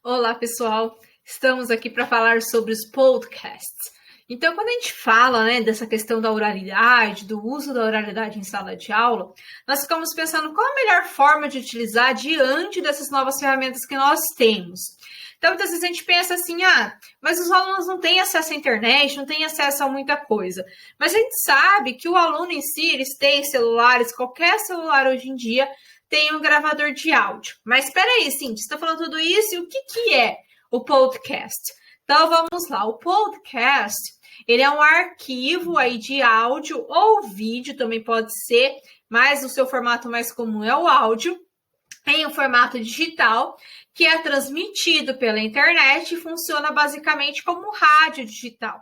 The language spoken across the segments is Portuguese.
Olá, pessoal! Estamos aqui para falar sobre os podcasts. Então, quando a gente fala, dessa questão da oralidade, do uso da oralidade em sala de aula, nós ficamos pensando qual a melhor forma de utilizar diante dessas novas ferramentas que nós temos. Então, muitas vezes a gente pensa assim, mas os alunos não têm acesso à internet, não têm acesso a muita coisa. Mas a gente sabe que o aluno em si, eles têm celulares, qualquer celular hoje em dia tem um gravador de áudio. Mas espera aí, Cintia, você está falando tudo isso e o que é o podcast? Então, vamos lá. O podcast, ele é um arquivo aí de áudio ou vídeo, também pode ser, mas o seu formato mais comum é o áudio, em um formato digital, que é transmitido pela internet e funciona basicamente como um rádio digital.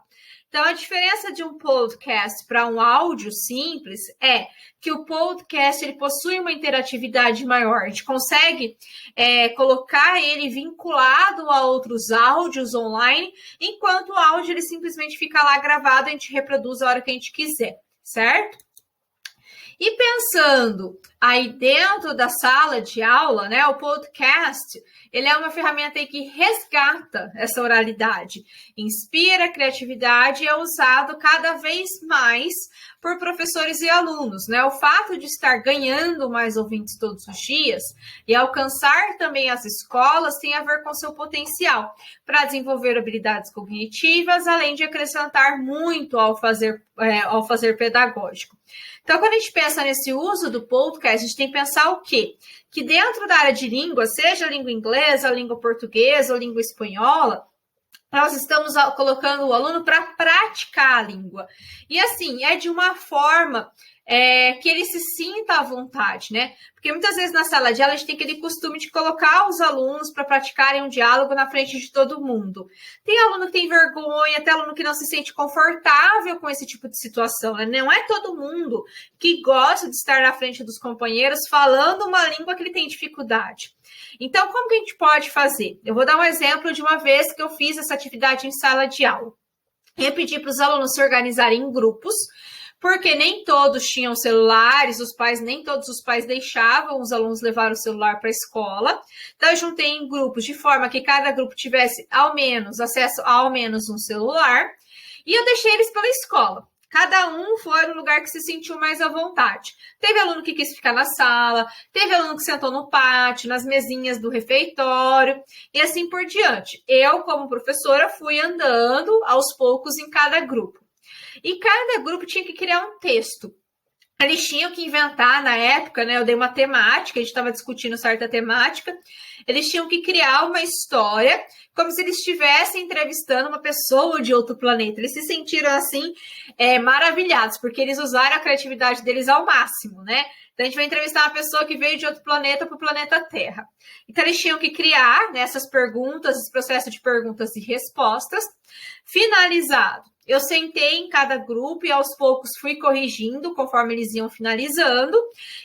Então, a diferença de um podcast para um áudio simples é que o podcast ele possui uma interatividade maior. A gente consegue colocar ele vinculado a outros áudios online, enquanto o áudio ele simplesmente fica lá gravado, a gente reproduz a hora que a gente quiser, certo? E pensando aí dentro da sala de aula, o podcast, ele é uma ferramenta aí que resgata essa oralidade, inspira a criatividade e é usado cada vez mais por professores e alunos, O fato de estar ganhando mais ouvintes todos os dias e alcançar também as escolas tem a ver com seu potencial para desenvolver habilidades cognitivas, além de acrescentar muito ao fazer pedagógico. Então, quando a gente pensa nesse uso do podcast, a gente tem que pensar o quê? Que dentro da área de língua, seja a língua inglesa, a língua portuguesa ou a língua espanhola, nós estamos colocando o aluno para praticar a língua. E assim, é de uma forma que ele se sinta à vontade, Porque muitas vezes na sala de aula a gente tem aquele costume de colocar os alunos para praticarem um diálogo na frente de todo mundo. Tem aluno que tem vergonha, tem aluno que não se sente confortável com esse tipo de situação, Não é todo mundo que gosta de estar na frente dos companheiros falando uma língua que ele tem dificuldade. Então, como que a gente pode fazer? Eu vou dar um exemplo de uma vez que eu fiz essa atividade em sala de aula. Eu pedi para os alunos se organizarem em grupos, porque nem todos tinham celulares, nem todos os pais deixavam os alunos levar o celular para a escola. Então, eu juntei em grupos de forma que cada grupo tivesse acesso a ao menos um celular, e eu deixei eles pela escola. Cada um foi no lugar que se sentiu mais à vontade. Teve aluno que quis ficar na sala, teve aluno que sentou no pátio, nas mesinhas do refeitório, e assim por diante. Eu, como professora, fui andando aos poucos em cada grupo. E cada grupo tinha que criar um texto. Eles tinham que inventar, na época, eu dei uma temática, a gente estava discutindo certa temática, eles tinham que criar uma história como se eles estivessem entrevistando uma pessoa de outro planeta. Eles se sentiram, assim, maravilhados, porque eles usaram a criatividade deles ao máximo, Então, a gente vai entrevistar uma pessoa que veio de outro planeta para o planeta Terra. Então, eles tinham que criar essas perguntas, esse processo de perguntas e respostas. Finalizado, eu sentei em cada grupo e aos poucos fui corrigindo conforme eles iam finalizando.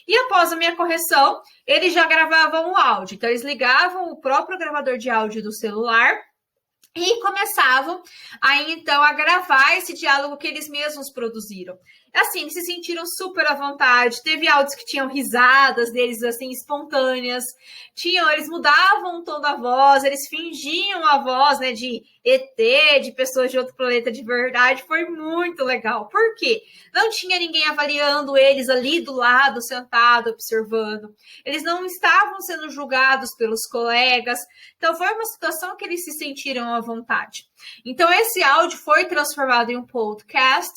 E após a minha correção, eles já gravavam o áudio. Então, eles ligavam o próprio gravador de áudio do celular e começavam aí, então, a gravar esse diálogo que eles mesmos produziram. Assim, eles se sentiram super à vontade. Teve áudios que tinham risadas deles, assim, espontâneas. Eles mudavam o tom da voz, eles fingiam a voz, de ET, de pessoas de outro planeta de verdade. Foi muito legal. Por quê? Não tinha ninguém avaliando eles ali do lado, sentado, observando. Eles não estavam sendo julgados pelos colegas. Então, foi uma situação que eles se sentiram à vontade. Então, esse áudio foi transformado em um podcast.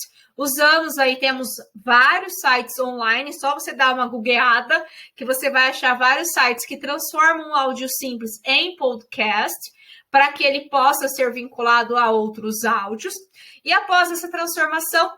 Temos vários sites online, só você dar uma googleada, que você vai achar vários sites que transformam um áudio simples em podcast, para que ele possa ser vinculado a outros áudios. E após essa transformação,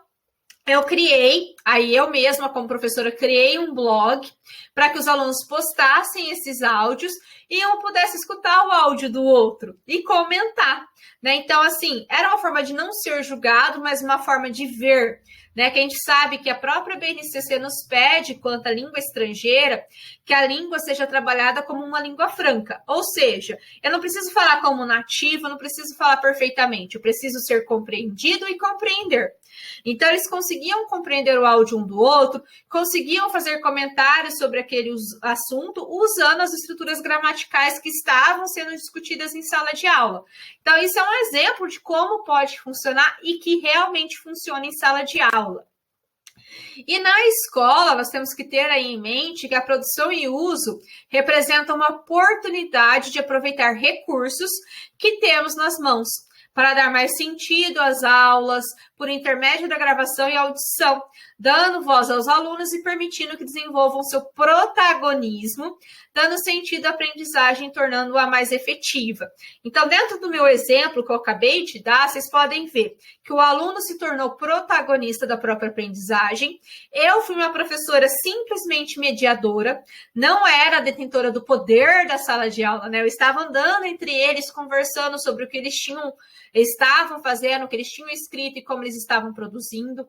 eu mesma, como professora, criei um blog para que os alunos postassem esses áudios e um pudesse escutar o áudio do outro e comentar, Então, assim, era uma forma de não ser julgado, mas uma forma de ver, Que a gente sabe que a própria BNCC nos pede, quanto à língua estrangeira, que a língua seja trabalhada como uma língua franca. Ou seja, eu não preciso falar como nativo, eu não preciso falar perfeitamente, eu preciso ser compreendido e compreender. Então, eles conseguiam compreender o áudio um do outro, conseguiam fazer comentários sobre aquele assunto usando as estruturas gramaticais que estavam sendo discutidas em sala de aula. Então, isso é um exemplo de como pode funcionar e que realmente funciona em sala de aula. E na escola, nós temos que ter aí em mente que a produção e uso representam uma oportunidade de aproveitar recursos que temos nas mãos para dar mais sentido às aulas, por intermédio da gravação e audição, dando voz aos alunos e permitindo que desenvolvam seu protagonismo, dando sentido à aprendizagem, tornando-a mais efetiva. Então, dentro do meu exemplo que eu acabei de dar, vocês podem ver que o aluno se tornou protagonista da própria aprendizagem. Eu fui uma professora simplesmente mediadora, não era detentora do poder da sala de aula, né? Eu estava andando entre eles, conversando sobre o que eles estavam fazendo, o que eles tinham escrito e como eles estavam produzindo.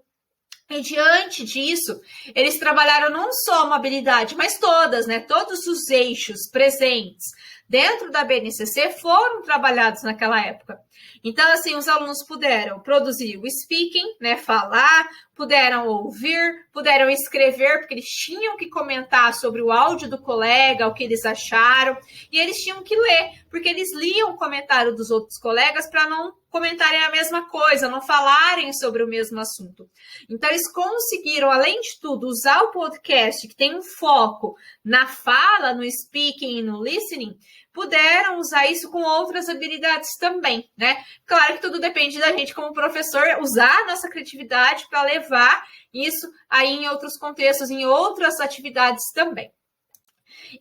E diante disso, eles trabalharam não só uma habilidade, mas todas, né? Todos os eixos presentes dentro da BNCC foram trabalhados naquela época. Então, assim, os alunos puderam produzir o speaking, né? Falar, puderam ouvir, puderam escrever, porque eles tinham que comentar sobre o áudio do colega, o que eles acharam, e eles tinham que ler, porque eles liam o comentário dos outros colegas para não comentarem a mesma coisa, não falarem sobre o mesmo assunto. Então, eles conseguiram, além de tudo, usar o podcast, que tem um foco na fala, no speaking e no listening, puderam usar isso com outras habilidades também, né? Claro que tudo depende da gente, como professor, usar a nossa criatividade para levar isso aí em outros contextos, em outras atividades também.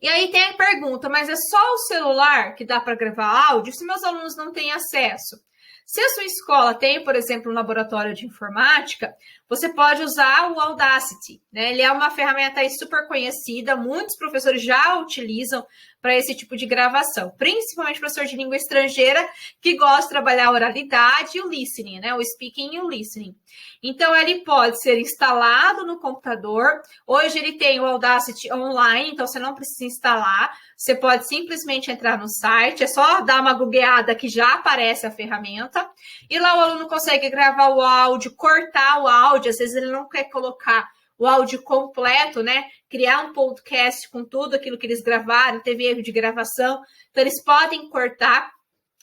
E aí tem a pergunta, mas é só o celular que dá para gravar áudio se meus alunos não têm acesso? Se a sua escola tem, por exemplo, um laboratório de informática, você pode usar o Audacity, né? Ele é uma ferramenta aí super conhecida, muitos professores já utilizam para esse tipo de gravação, principalmente professor de língua estrangeira que gosta de trabalhar a oralidade e o listening, né? O speaking e o listening. Então, ele pode ser instalado no computador. Hoje ele tem o Audacity online, então você não precisa instalar. Você pode simplesmente entrar no site, é só dar uma googleada que já aparece a ferramenta. E lá o aluno consegue gravar o áudio, cortar o áudio, às vezes ele não quer colocar o áudio completo, né? Criar um podcast com tudo aquilo que eles gravaram, teve erro de gravação, então eles podem cortar.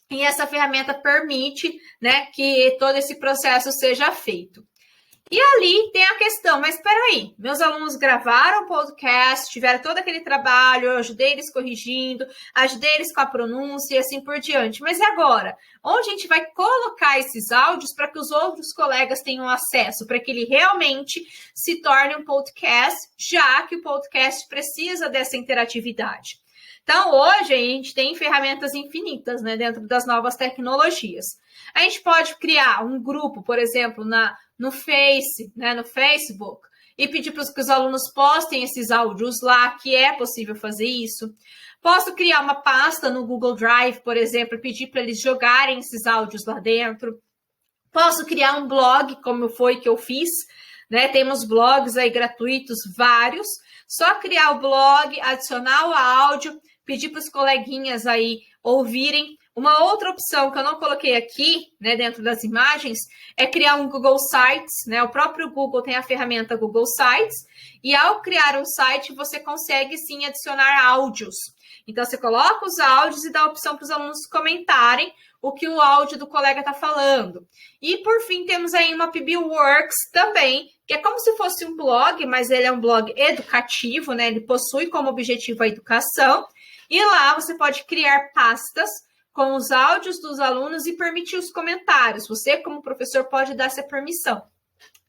E essa ferramenta permite, né, que todo esse processo seja feito. E ali tem a questão, mas espera aí, meus alunos gravaram o podcast, tiveram todo aquele trabalho, eu ajudei eles corrigindo, ajudei eles com a pronúncia e assim por diante. Mas e agora? Onde a gente vai colocar esses áudios para que os outros colegas tenham acesso, para que ele realmente se torne um podcast, já que o podcast precisa dessa interatividade? Então, hoje, a gente tem ferramentas infinitas, né, dentro das novas tecnologias. A gente pode criar um grupo, por exemplo, no Facebook, e pedir para que os alunos postem esses áudios lá, que é possível fazer isso. Posso criar uma pasta no Google Drive, por exemplo, e pedir para eles jogarem esses áudios lá dentro. Posso criar um blog, como foi que eu fiz, né? Temos blogs aí gratuitos, vários. Só criar o blog, adicionar o áudio, pedir para os coleguinhas aí ouvirem. Uma outra opção que eu não coloquei aqui, né, dentro das imagens, é criar um Google Sites, né? O próprio Google tem a ferramenta Google Sites, e ao criar um site, você consegue sim adicionar áudios. Então, você coloca os áudios e dá a opção para os alunos comentarem o que o áudio do colega está falando. E, por fim, temos aí uma PB Works também, que é como se fosse um blog, mas ele é um blog educativo, né? Ele possui como objetivo a educação. E lá você pode criar pastas com os áudios dos alunos e permitir os comentários. Você, como professor, pode dar essa permissão.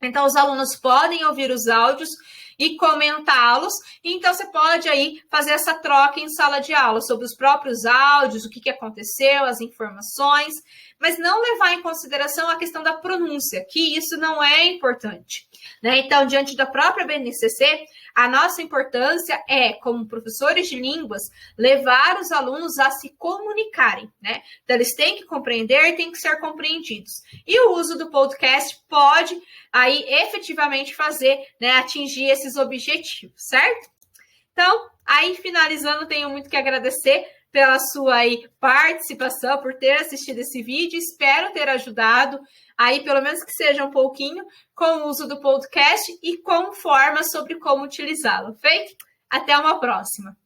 Então, os alunos podem ouvir os áudios e comentá-los. Então, você pode aí fazer essa troca em sala de aula sobre os próprios áudios, o que aconteceu, as informações, mas não levar em consideração a questão da pronúncia, que isso não é importante, né? Então, diante da própria BNCC, a nossa importância é, como professores de línguas, levar os alunos a se comunicarem, né? Então, eles têm que compreender, têm que ser compreendidos. E o uso do podcast pode aí efetivamente fazer, né, atingir esses objetivos, certo? Então, Aí, finalizando, tenho muito que agradecer pela sua aí participação, por ter assistido esse vídeo. Espero ter ajudado aí, pelo menos que seja um pouquinho, com o uso do podcast e com formas sobre como utilizá-lo. Feito? Até uma próxima!